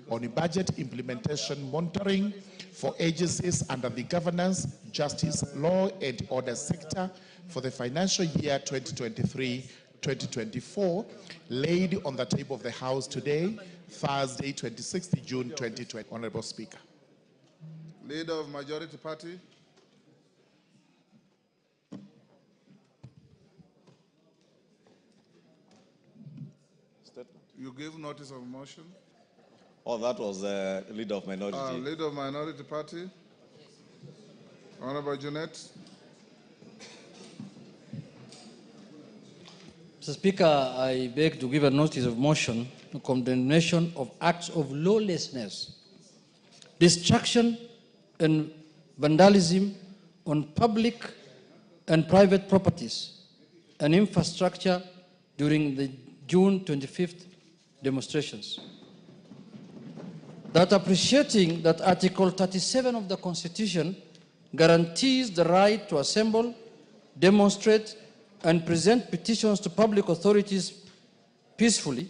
on budget implementation monitoring for agencies under the governance, justice, law and order sector for the financial year 2023-2024, laid on the table of the House today, Thursday, 26th June 2020. Honorable Speaker. Leader of Majority Party. You give notice of motion. Oh, that was the Leader of Minority. Leader of Minority Party. Honorable Jeanette. Mr. Speaker, I beg to give a notice of motion to condemnation of acts of lawlessness, destruction and vandalism on public and private properties and infrastructure during the June 25th demonstrations. That appreciating that Article 37 of the Constitution guarantees the right to assemble, demonstrate, and present petitions to public authorities peacefully.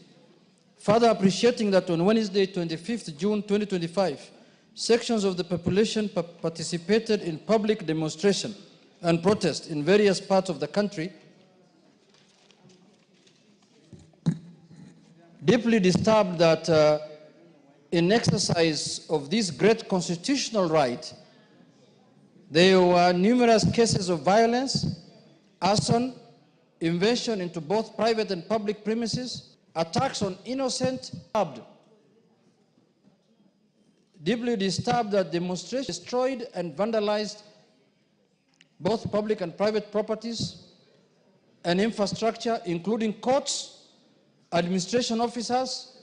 Further appreciating that on Wednesday, 25th June 2025, sections of the population participated in public demonstration and protest in various parts of the country. Deeply disturbed that in exercise of this great constitutional right, there were numerous cases of violence, arson, invasion into both private and public premises, attacks on innocent. Deeply disturbed that demonstrations destroyed and vandalized both public and private properties and infrastructure, including courts, administration offices,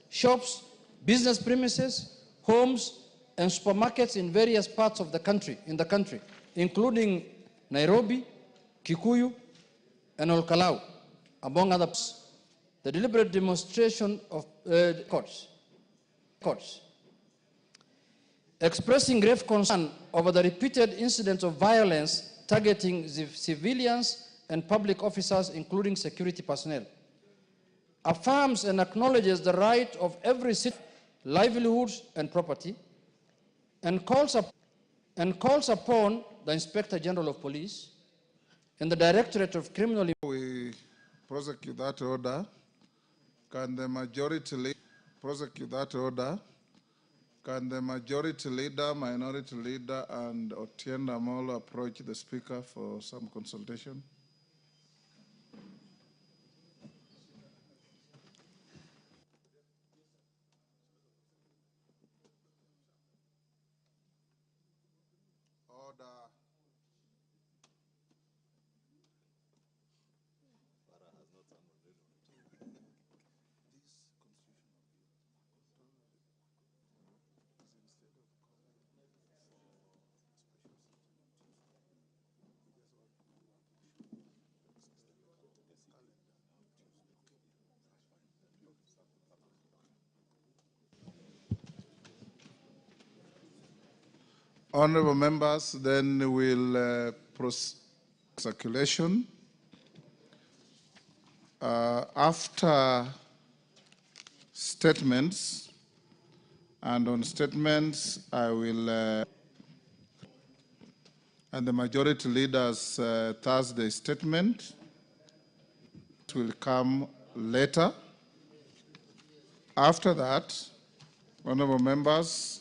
shops, business premises, homes, and supermarkets in various parts of the country, including Nairobi, Kikuyu, and Olkalau, among others. The deliberate demonstration of courts. Expressing grave concern over the repeated incidents of violence targeting civilians and public officers, including security personnel. Affirms and acknowledges the right of every citizen, livelihoods and property, and calls upon the Inspector General of Police and the Directorate of Criminal. We prosecute that order. Can the majority leader prosecute that order? Can the majority leader, minority leader, and Otieno Amolo approach the Speaker for some consultation? Honorable members, then we'll proceed circulation. After statements, and on statements, I will, and the majority leader's Thursday statement will come later. After that, honorable members,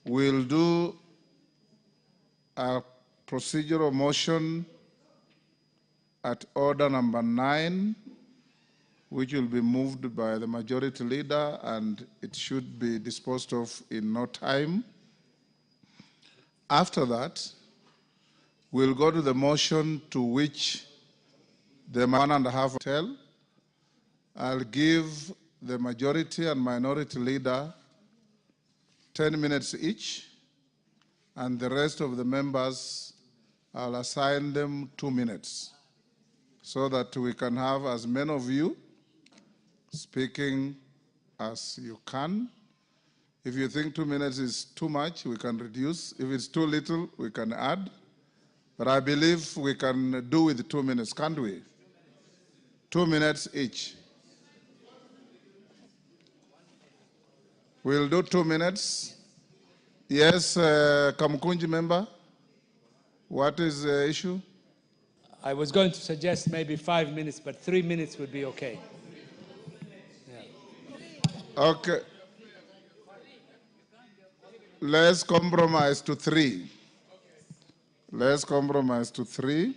we'll do a procedural motion at order number 9, which will be moved by the majority leader, and it should be disposed of in no time. After that, we'll go to the motion to which the 1.5 tell. I'll give the majority and minority leader 10 minutes each, and the rest of the members, I'll assign them 2 minutes so that we can have as many of you speaking as you can. If you think 2 minutes is too much, we can reduce. If it's too little, we can add. But I believe we can do with 2 minutes, can't we? 2 minutes each. We'll do 2 minutes. Yes, Kamukunji member, what is the issue? I was going to suggest maybe 5 minutes, but 3 minutes would be okay. Yeah. Okay. Let's compromise to 3. Let's compromise to 3.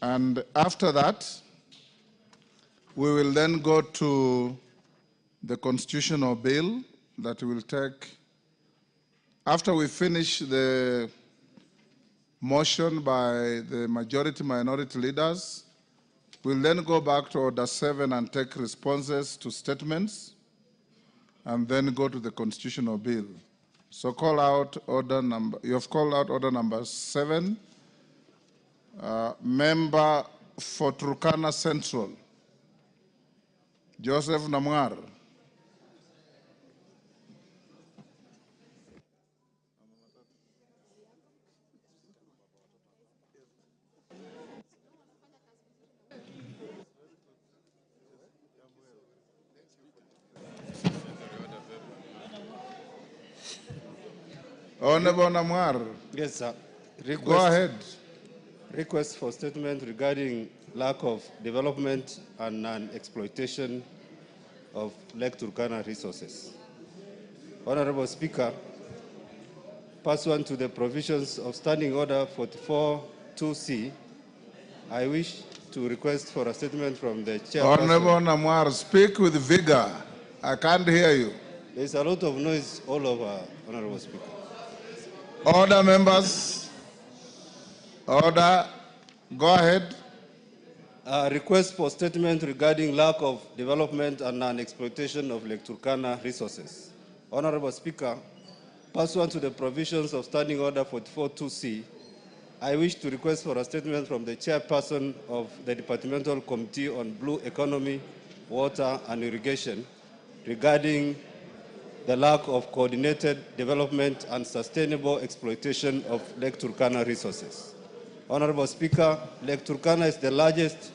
And after that, we will then go to the constitutional bill that will take, after we finish the motion by the majority minority leaders, we'll then go back to Order 7 and take responses to statements, and then go to the constitutional bill. So call out order number, you have called out order number 7. Member for Turkana Central, Joseph Namwar. Honorable Namwar. Yes, sir. Go ahead. Request for statement regarding lack of development and non-exploitation of Lake Turkana resources. Honorable Speaker, pursuant to the provisions of Standing Order 44-2C, I wish to request for a statement from the chairperson. Honorable Namwar, speak with vigor. I can't hear you. There's a lot of noise all over, Honorable Speaker. Order, members. Order. Go ahead. Request for statement regarding lack of development and non-exploitation of Lake Turkana resources. Honorable Speaker, pursuant to the provisions of Standing Order 44-2C, I wish to request for a statement from the chairperson of the Departmental Committee on Blue Economy, Water and Irrigation regarding the lack of coordinated development and sustainable exploitation of Lake Turkana resources. Honorable Speaker, Lake Turkana is the largest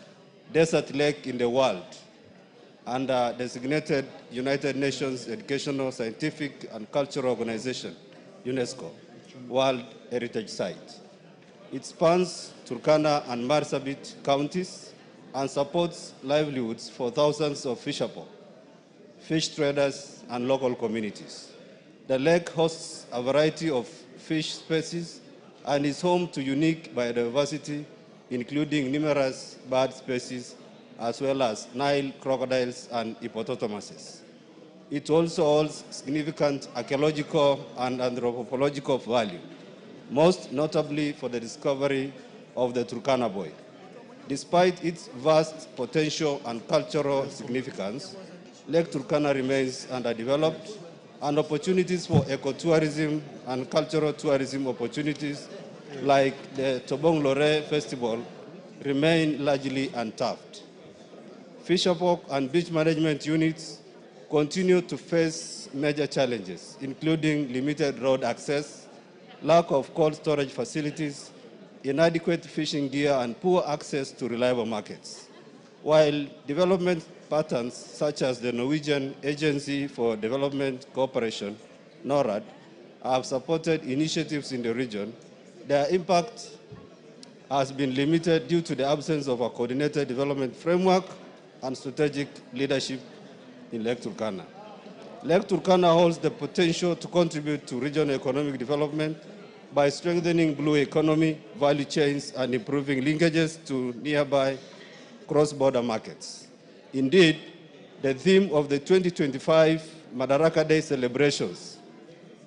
desert lake in the world and designated United Nations Educational, Scientific and Cultural Organization, UNESCO, World Heritage Site. It spans Turkana and Marsabit counties and supports livelihoods for thousands of fisherfolk, fish traders, and local communities. The lake hosts a variety of fish species and is home to unique biodiversity, including numerous bird species, as well as Nile crocodiles and hippopotamuses. It also holds significant archaeological and anthropological value, most notably for the discovery of the Turkana boy. Despite its vast potential and cultural significance, Lake Turkana remains underdeveloped, and opportunities for ecotourism and cultural tourism opportunities like the Tobong Lore Festival remain largely untapped. Fisherfolk and beach management units continue to face major challenges, including limited road access, lack of cold storage facilities, inadequate fishing gear, and poor access to reliable markets. While development patterns such as the Norwegian Agency for Development Cooperation, NORAD, have supported initiatives in the region, their impact has been limited due to the absence of a coordinated development framework and strategic leadership in Lake Turkana. Lake Turkana holds the potential to contribute to regional economic development by strengthening blue economy, value chains, and improving linkages to nearby cross-border markets. Indeed, the theme of the 2025 Madaraka Day celebrations,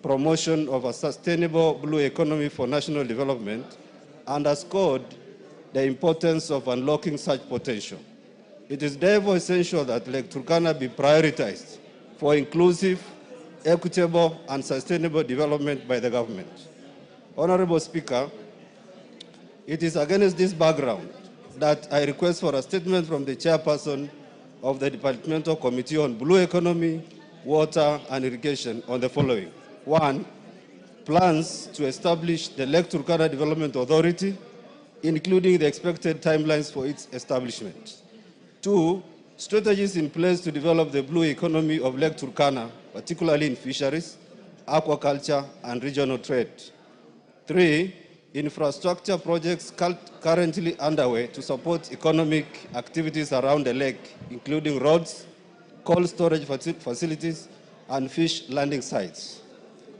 promotion of a sustainable blue economy for national development, underscored the importance of unlocking such potential. It is therefore essential that Lake Turkana be prioritized for inclusive, equitable, and sustainable development by the government. Honorable Speaker, it is against this background that I request for a statement from the chairperson of the Departmental Committee on Blue Economy, Water and Irrigation on the following. 1, plans to establish the Lake Turkana Development Authority, including the expected timelines for its establishment. 2, strategies in place to develop the blue economy of Lake Turkana particularly in fisheries, aquaculture, and regional trade. 3, infrastructure projects currently underway to support economic activities around the lake, including roads, cold storage facilities, and fish landing sites.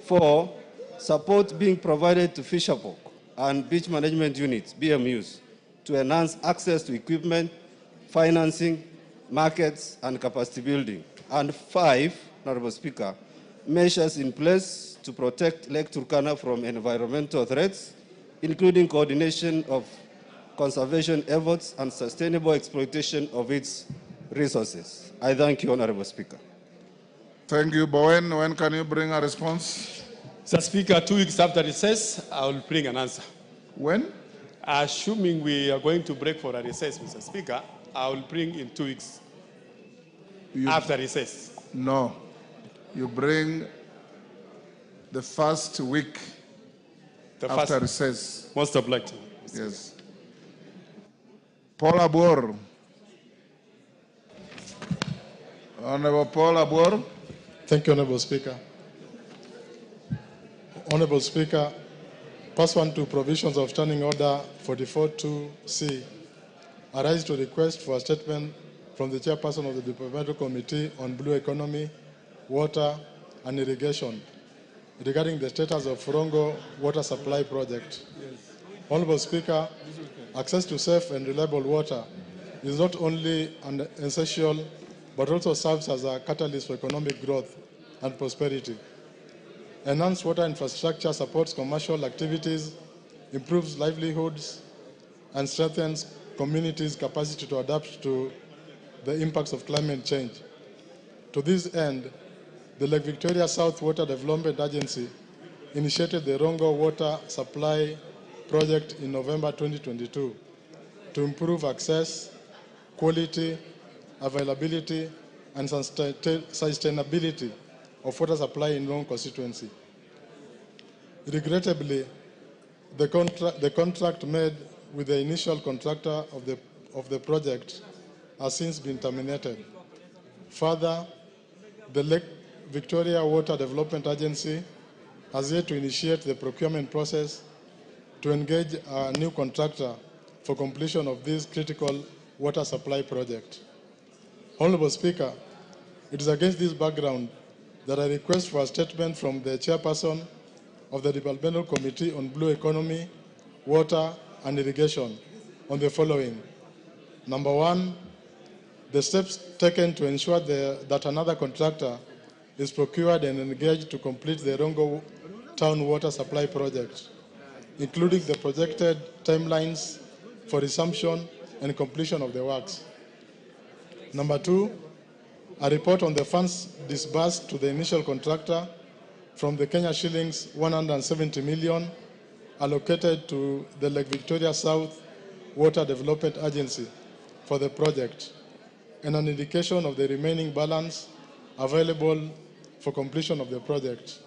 4, support being provided to fisherfolk and beach management units, BMUs, to enhance access to equipment, financing, markets, and capacity building. And 5, Honorable Speaker, measures in place to protect Lake Turkana from environmental threats, including coordination of conservation efforts and sustainable exploitation of its resources. I thank you, Honorable Speaker. Thank you, Bowen. When can you bring a response? Mr. Speaker, 2 weeks after recess, I will bring an answer. When? Assuming we are going to break for a recess, Mr. Speaker, I will bring in 2 weeks after recess. No. You bring the first week after recess. Most obliged. Yes. Paul Abor. Honorable Paul Abor. Thank you, Honorable Speaker. Honorable Speaker, pursuant to provisions of Standing Order 44.2c, I rise to request for a statement from the Chairperson of the Departmental Committee on Blue Economy, Water and Irrigation regarding the status of Rongo Water Supply Project. Yes. Honorable Speaker, access to safe and reliable water is not only an essential but also serves as a catalyst for economic growth and prosperity. Enhanced water infrastructure supports commercial activities, improves livelihoods, and strengthens communities' capacity to adapt to the impacts of climate change. To this end, the Lake Victoria South Water Development Agency initiated the Rongo Water Supply Project in November 2022 to improve access, quality, availability, and sustainability of water supply in Rongo constituency. Regrettably, the contract made with the initial contractor of the project has since been terminated. Further, the Lake Victoria Water Development Agency has yet to initiate the procurement process to engage a new contractor for completion of this critical water supply project. Honorable Speaker, it is against this background that I request for a statement from the Chairperson of the Departmental Committee on Blue Economy, Water and Irrigation on the following. Number 1, the steps taken to ensure that another contractor is procured and engaged to complete the Rongo Town Water Supply Project, including the projected timelines for resumption and completion of the works. Number 2, a report on the funds disbursed to the initial contractor from the Kenya shillings 170 million allocated to the Lake Victoria South Water Development Agency for the project, and an indication of the remaining balance available for completion of the project.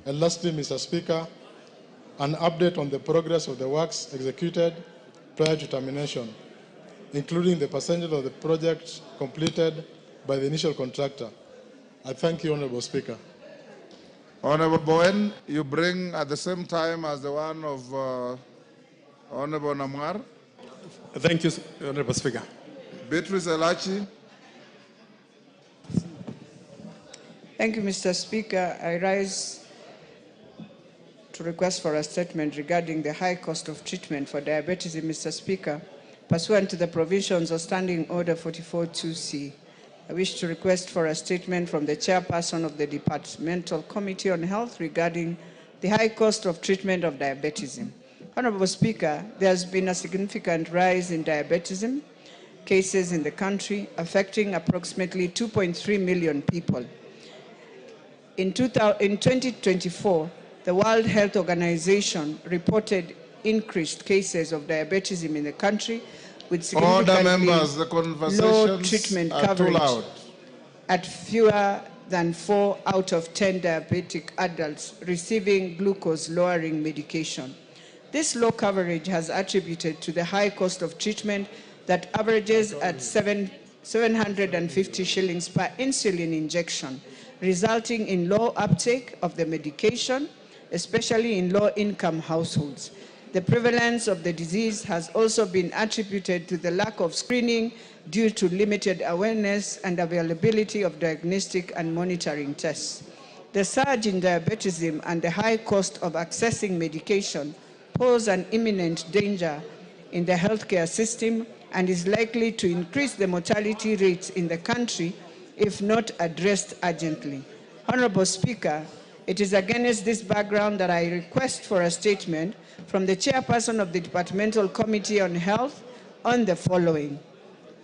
And lastly, Mr. Speaker, an update on the progress of the works executed prior to termination, including the percentage of the project completed by the initial contractor. I thank you, Honorable Speaker. Honorable Bowen, you bring at the same time as the one of Honorable Namwar. Thank you, Honorable Speaker. Beatrice Elachi. Thank you, Mr. Speaker. I rise to request for a statement regarding the high cost of treatment for diabetes, Mr. Speaker, pursuant to the provisions of Standing Order 44.2c. I wish to request for a statement from the Chairperson of the Departmental Committee on Health regarding the high cost of treatment of diabetes. Honorable Speaker, there has been a significant rise in diabetes cases in the country, affecting approximately 2.3 million people. In 2024, the World Health Organization reported increased cases of diabetes in the country, with significantly low treatment coverage at fewer than 4 out of 10 diabetic adults receiving glucose-lowering medication. This low coverage has attributed to the high cost of treatment that averages at 750 shillings per insulin injection, resulting in low uptake of the medication, especially in low-income households. The prevalence of the disease has also been attributed to the lack of screening due to limited awareness and availability of diagnostic and monitoring tests. The surge in diabetism and the high cost of accessing medication pose an imminent danger in the healthcare system and is likely to increase the mortality rates in the country if not addressed urgently. Honorable Speaker, it is against this background that I request for a statement from the chairperson of the Departmental Committee on Health on the following: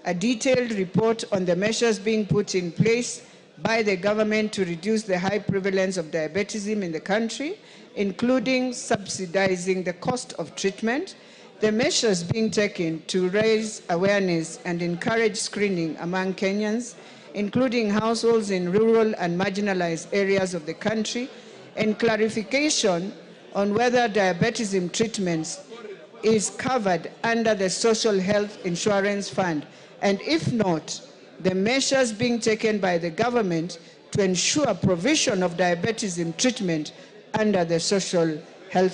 a detailed report on the measures being put in place by the government to reduce the high prevalence of diabetism in the country, including subsidizing the cost of treatment, the measures being taken to raise awareness and encourage screening among Kenyans, including households in rural and marginalized areas of the country, and clarification on whether diabetism treatments is covered under the Social Health Insurance Fund, and if not, the measures being taken by the government to ensure provision of diabetism treatment under the Social Health